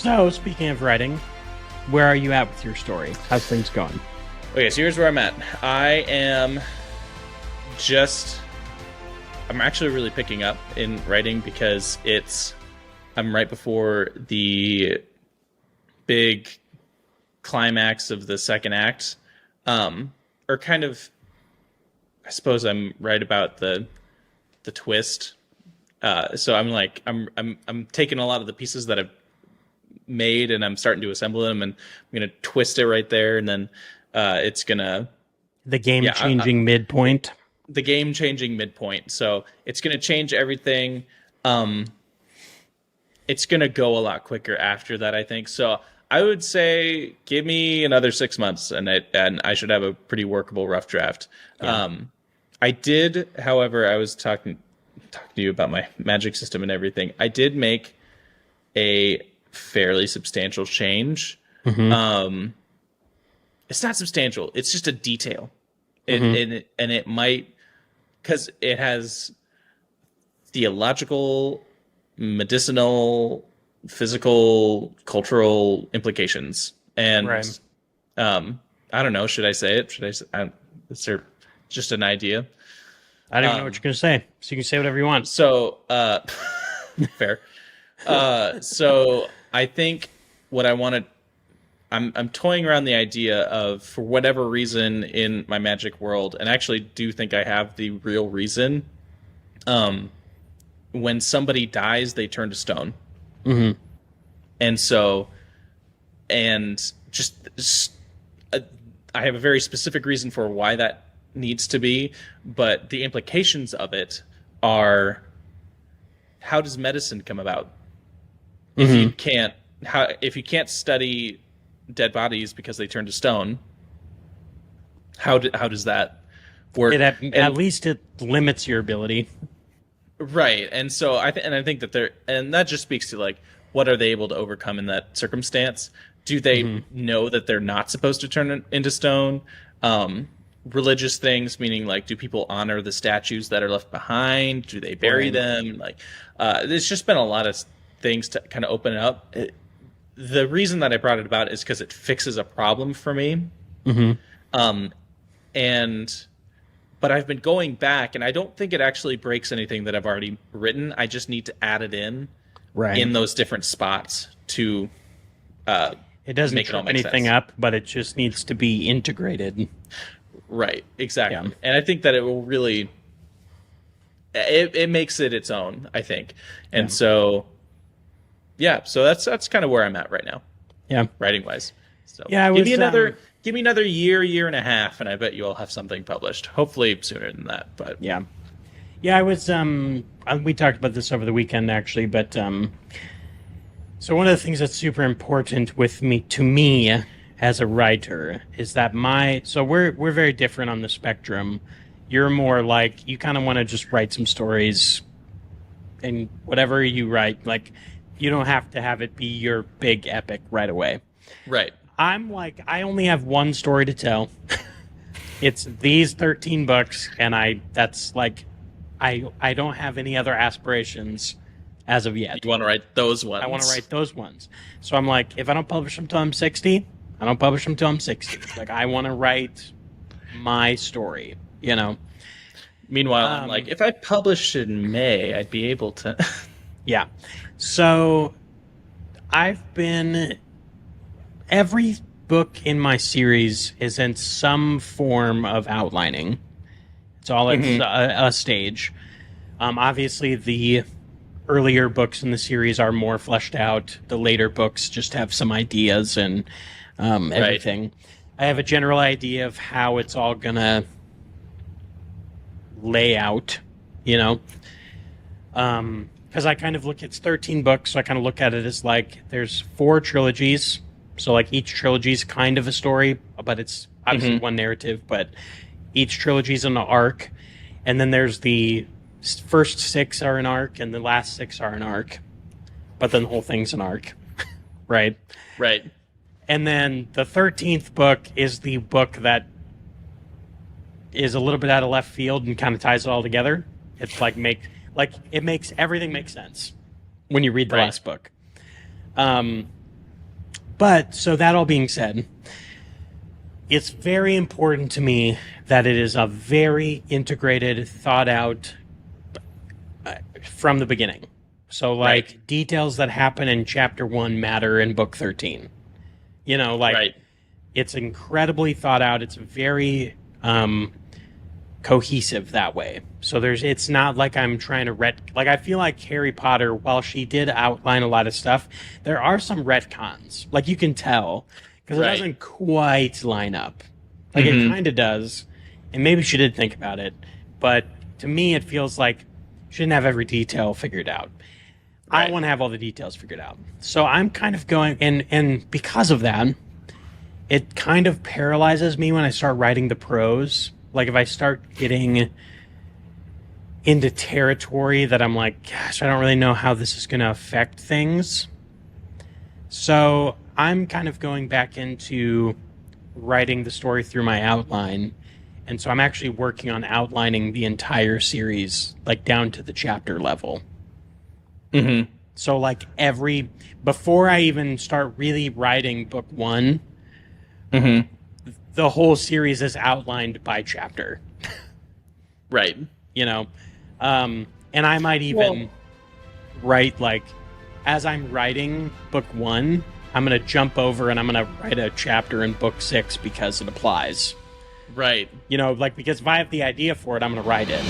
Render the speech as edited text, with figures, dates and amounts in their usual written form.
So, speaking of writing, where are you at with your story? How's things going? Okay, so here's where I'm at. I'm actually really picking up in writing because I'm right before the big climax of the second act. Or kind of, I suppose I'm right about the twist. So I'm taking a lot of the pieces that I've made and I'm starting to assemble them, and I'm gonna twist it right there, and then it's gonna The game-changing midpoint. the game-changing midpoint. So it's gonna change everything. It's gonna go a lot quicker after that, I think. So I would say give me another 6 months, and I should have a pretty workable rough draft. Yeah. I did, however, I was talking to you about my magic system and everything. I did make a fairly substantial change. Mm-hmm. It's not substantial. It's just a detail. It might, because it has theological, medicinal, physical, cultural implications. And Right. I don't know. Should I say it? Is there just an idea? I don't even know what you're going to say, so you can say whatever you want. So, fair. So I think what I want to, I'm toying around the idea of, for whatever reason in my magic world, and I actually do think I have the real reason. When somebody dies, they turn to stone. Mm-hmm. And so, I have a very specific reason for why that needs to be, but the implications of it are, how does medicine come about? If you can't study dead bodies because they turn to stone, how does that work? At least it limits your ability. Right. And so I think that that just speaks to, like, what are they able to overcome in that circumstance? Do they know that they're not supposed to turn it into stone? Religious things, meaning, like, do people honor the statues that are left behind? Do they bury them? Like, there's just been a lot of things to kind of open it up. The reason that I brought it about is because it fixes a problem for me. But I've been going back, and I don't think it actually breaks anything that I've already written. I just need to add it in those different spots to It doesn't make it all trip make anything sense. up, but it just needs to be integrated. Right, exactly. Yeah. And I think that it will really, it makes it its own, I think. And so that's kind of where I'm at right now, Yeah. writing wise. So Yeah, give me another year and a half, and I bet you all have something published. Hopefully sooner than that, but Yeah. Yeah, I was we talked about this over the weekend, actually, but so one of the things that's super important to me as a writer is that we're very different on the spectrum. You're more like, you kind of want to just write some stories, and whatever you write, like, you don't have to have it be your big epic right away. right. I'm like, I only have one story to tell. It's these 13 books, and I don't have any other aspirations as of yet. You want to write those ones. I want to write those ones. So I'm like, if I don't publish them till I'm 60, I don't publish them till I'm 60. Like, I want to write my story, you know? Meanwhile, I'm like, if I published in May, I'd be able to. Yeah. So every book in my series is in some form of outlining. It's all at a stage. Obviously, the earlier books in the series are more fleshed out. The later books just have some ideas and everything. I have a general idea of how it's all gonna lay out, you know? Because I kind of look, it's 13 books, so I kind of look at it as, like, there's 4 trilogies. So, like, each trilogy is kind of a story, but it's obviously one narrative, but each trilogy is an arc. And then there's the first 6 are an arc, and the last 6 are an arc. But then the whole thing's an arc, right? Right. And then the 13th book is the book that is a little bit out of left field and kind of ties it all together. It's like it makes everything make sense when you read the last book. But so that all being said, it's very important to me that it is a very integrated, thought out from the beginning. So like Right. details that happen in chapter 1 matter in book 13. You know, like Right. it's incredibly thought out. It's very cohesive that way. So it's not like I'm trying to like I feel like Harry Potter, while she did outline a lot of stuff, there are some retcons. Like you can tell because it Right. doesn't quite line up. Like it kind of does, and maybe she did think about it, but to me it feels like she didn't have every detail figured out. I Right. want to have all the details figured out. So I'm kind of going, and because of that, it kind of paralyzes me when I start writing the prose. Like if I start getting into territory that I'm like, gosh, I don't really know how this is going to affect things. So I'm kind of going back into writing the story through my outline. And so I'm actually working on outlining the entire series, like down to the chapter level. Mm-hmm. So like before I even start really writing book 1, Mm-hmm. the whole series is outlined by chapter, Right. you know? And I might even write like, as I'm writing book 1, I'm going to jump over and I'm going to write a chapter in book 6 because it applies. Right. You know, like, because if I have the idea for it, I'm going to write it.